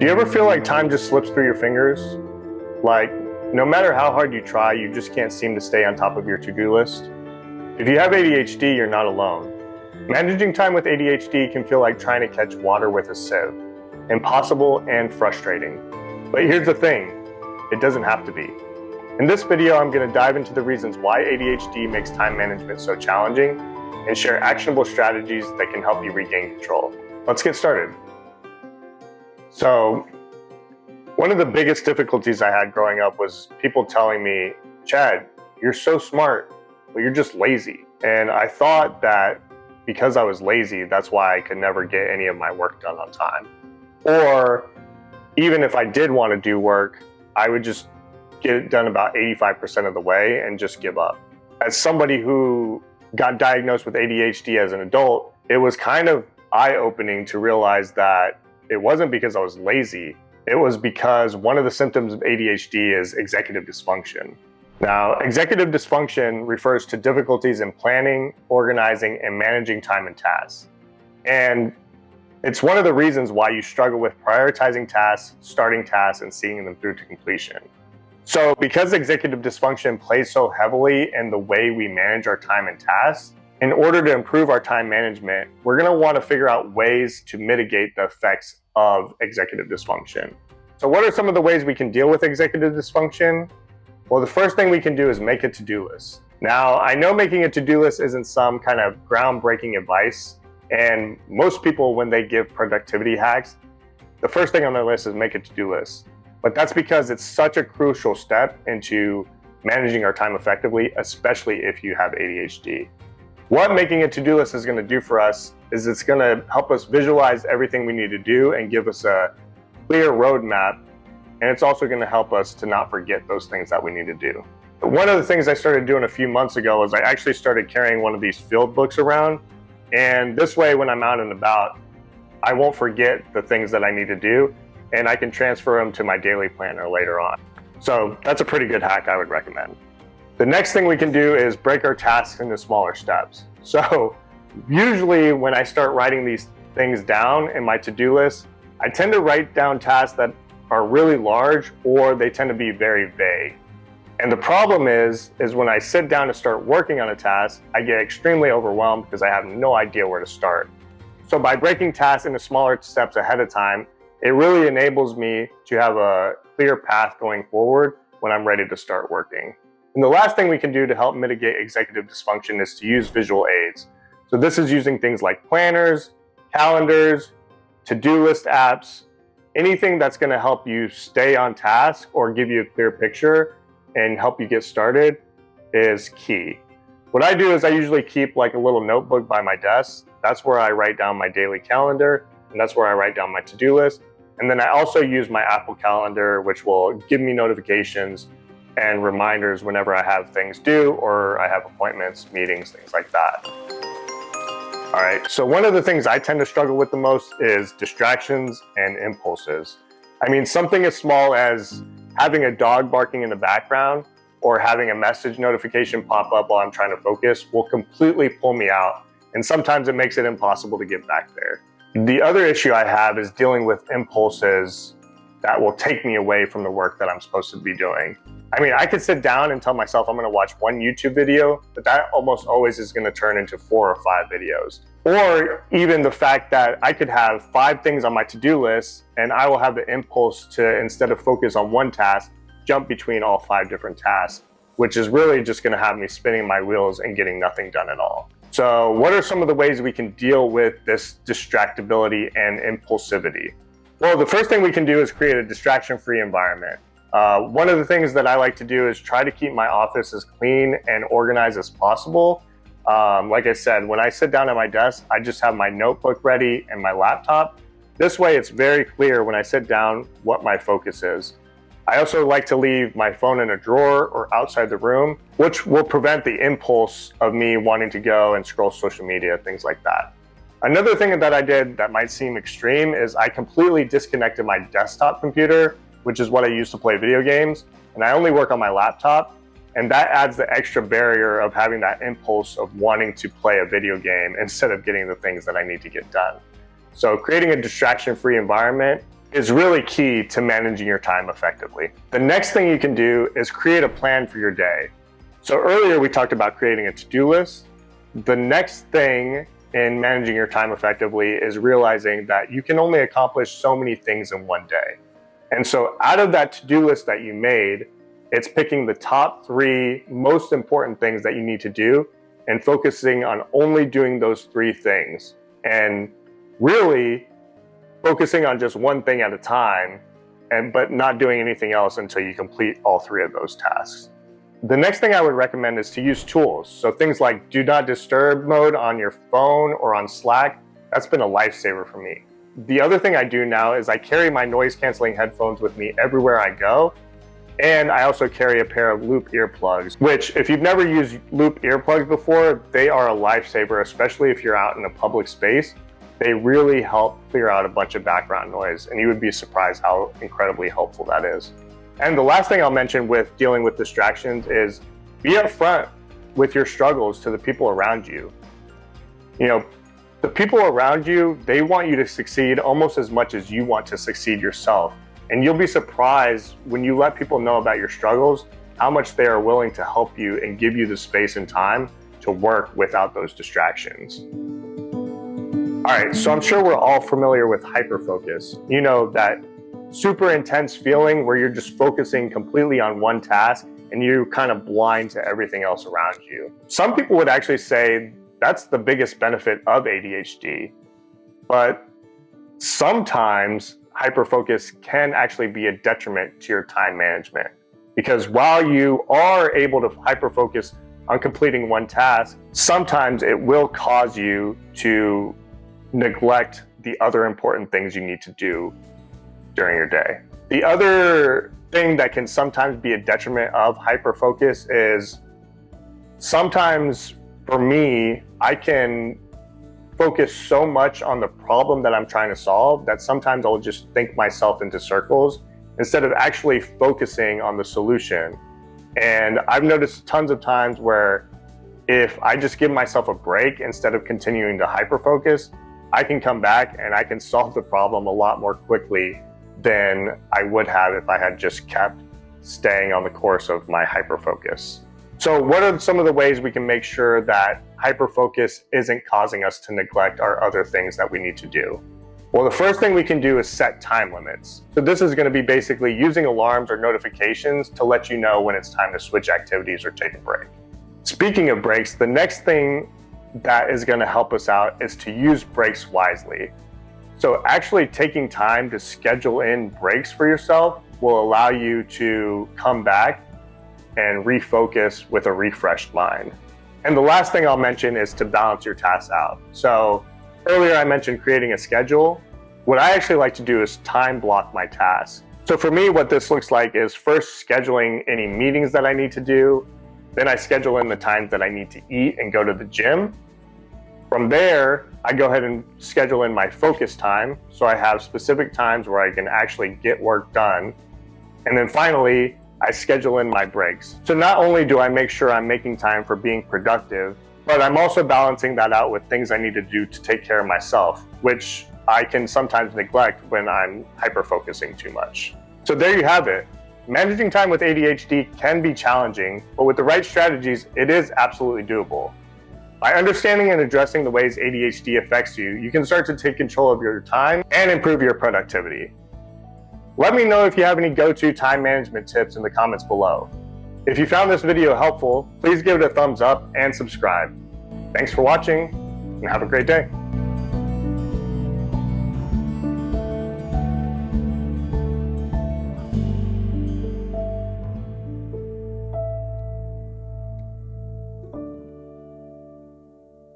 Do you ever feel like time just slips through your fingers? Like, no matter how hard you try, you just can't seem to stay on top of your to-do list? If you have ADHD, you're not alone. Managing time with ADHD can feel like trying to catch water with a sieve. Impossible and frustrating. But here's the thing, it doesn't have to be. In this video, I'm going to dive into the reasons why ADHD makes time management so challenging and share actionable strategies that can help you regain control. Let's get started. So, one of the biggest difficulties I had growing up was people telling me, Chad, you're so smart, but you're just lazy. And I thought that because I was lazy, that's why I could never get any of my work done on time. Or even if I did want to do work, I would just get it done about 85% of the way and just give up. As somebody who got diagnosed with ADHD as an adult, it was kind of eye-opening to realize that it wasn't because I was lazy. It was because one of the symptoms of ADHD is executive dysfunction. Now, executive dysfunction refers to difficulties in planning, organizing, and managing time and tasks. And it's one of the reasons why you struggle with prioritizing tasks, starting tasks, and seeing them through to completion. So because executive dysfunction plays so heavily in the way we manage our time and tasks, in order to improve our time management, we're going to want to figure out ways to mitigate the effects of executive dysfunction. So what are some of the ways we can deal with executive dysfunction? Well, the first thing we can do is make a to-do list. Now, I know making a to-do list isn't some kind of groundbreaking advice, and most people, when they give productivity hacks, the first thing on their list is make a to-do list. But that's because it's such a crucial step into managing our time effectively, especially if you have ADHD. What making a to-do list is going to do for us is it's going to help us visualize everything we need to do and give us a clear roadmap. And it's also going to help us to not forget those things that we need to do. One of the things I started doing a few months ago was I actually started carrying one of these field books around. And this way, when I'm out and about, I won't forget the things that I need to do, and I can transfer them to my daily planner later on. So that's a pretty good hack I would recommend. The next thing we can do is break our tasks into smaller steps. So usually when I start writing these things down in my to-do list, I tend to write down tasks that are really large, or they tend to be very vague. And the problem is when I sit down to start working on a task, I get extremely overwhelmed because I have no idea where to start. So by breaking tasks into smaller steps ahead of time, it really enables me to have a clear path going forward when I'm ready to start working. And the last thing we can do to help mitigate executive dysfunction is to use visual aids. So this is using things like planners, calendars, to-do list apps, anything that's going to help you stay on task or give you a clear picture and help you get started is key. What I do is I usually keep like a little notebook by my desk. That's where I write down my daily calendar, and that's where I write down my to-do list. And then I also use my Apple Calendar, which will give me notifications and reminders whenever I have things due or I have appointments, meetings, things like that. All right, so one of the things I tend to struggle with the most is distractions and impulses. I mean, something as small as having a dog barking in the background or having a message notification pop up while I'm trying to focus will completely pull me out. And sometimes it makes it impossible to get back there. The other issue I have is dealing with impulses that will take me away from the work that I'm supposed to be doing. I mean, I could sit down and tell myself I'm going to watch one YouTube video, but that almost always is going to turn into 4 or 5 videos. Or even the fact that I could have 5 things on my to-do list and I will have the impulse to, instead of focus on one task, jump between all 5 different tasks, which is really just going to have me spinning my wheels and getting nothing done at all. So what are some of the ways we can deal with this distractibility and impulsivity? Well, the first thing we can do is create a distraction-free environment. One of the things that I like to do is try to keep my office as clean and organized as possible. Like I said, when I sit down at my desk, I just have my notebook ready and my laptop. This way, it's very clear when I sit down what my focus is. I also like to leave my phone in a drawer or outside the room, which will prevent the impulse of me wanting to go and scroll social media, things like that. Another thing that I did that might seem extreme is I completely disconnected my desktop computer, which is what I use to play video games, and I only work on my laptop. And that adds the extra barrier of having that impulse of wanting to play a video game instead of getting the things that I need to get done. So creating a distraction-free environment is really key to managing your time effectively. The next thing you can do is create a plan for your day. So earlier we talked about creating a to-do list. The next thing in managing your time effectively is realizing that you can only accomplish so many things in one day. And so out of that to-do list that you made, it's picking the top 3 most important things that you need to do and focusing on only doing those 3 things. And really focusing on just one thing at a time, but not doing anything else until you complete all 3 of those tasks. The next thing I would recommend is to use tools. So things like do not disturb mode on your phone or on Slack, that's been a lifesaver for me. The other thing I do now is I carry my noise canceling headphones with me everywhere I go. And I also carry a pair of loop earplugs, which if you've never used loop earplugs before, they are a lifesaver, especially if you're out in a public space. They really help clear out a bunch of background noise, and you would be surprised how incredibly helpful that is. And the last thing I'll mention with dealing with distractions is be upfront with your struggles to the people around you. You know, the people around you, they want you to succeed almost as much as you want to succeed yourself. And you'll be surprised when you let people know about your struggles, how much they are willing to help you and give you the space and time to work without those distractions. All right, so I'm sure we're all familiar with hyperfocus. You know, that super intense feeling where you're just focusing completely on one task and you're kind of blind to everything else around you. Some people would actually say that's the biggest benefit of ADHD, but sometimes hyperfocus can actually be a detriment to your time management. Because while you are able to hyperfocus on completing one task, sometimes it will cause you to neglect the other important things you need to do during your day. The other thing that can sometimes be a detriment of hyperfocus is sometimes for me, I can focus so much on the problem that I'm trying to solve that sometimes I'll just think myself into circles instead of actually focusing on the solution. And I've noticed tons of times where if I just give myself a break instead of continuing to hyperfocus, I can come back and I can solve the problem a lot more quickly than I would have if I had just kept staying on the course of my hyperfocus. So what are some of the ways we can make sure that hyperfocus isn't causing us to neglect our other things that we need to do? Well, the first thing we can do is set time limits. So this is going to be basically using alarms or notifications to let you know when it's time to switch activities or take a break. Speaking of breaks, the next thing that is going to help us out is to use breaks wisely. So actually taking time to schedule in breaks for yourself will allow you to come back and refocus with a refreshed mind. And the last thing I'll mention is to balance your tasks out. So earlier I mentioned creating a schedule. What I actually like to do is time block my tasks. So for me, what this looks like is first scheduling any meetings that I need to do. Then I schedule in the times that I need to eat and go to the gym. From there, I go ahead and schedule in my focus time. So I have specific times where I can actually get work done. And then finally, I schedule in my breaks. So not only do I make sure I'm making time for being productive, but I'm also balancing that out with things I need to do to take care of myself, which I can sometimes neglect when I'm hyper-focusing too much. So there you have it. Managing time with ADHD can be challenging, but with the right strategies, it is absolutely doable. By understanding and addressing the ways ADHD affects you, you can start to take control of your time and improve your productivity. Let me know if you have any go-to time management tips in the comments below. If you found this video helpful, please give it a thumbs up and subscribe. Thanks for watching, and have a great day.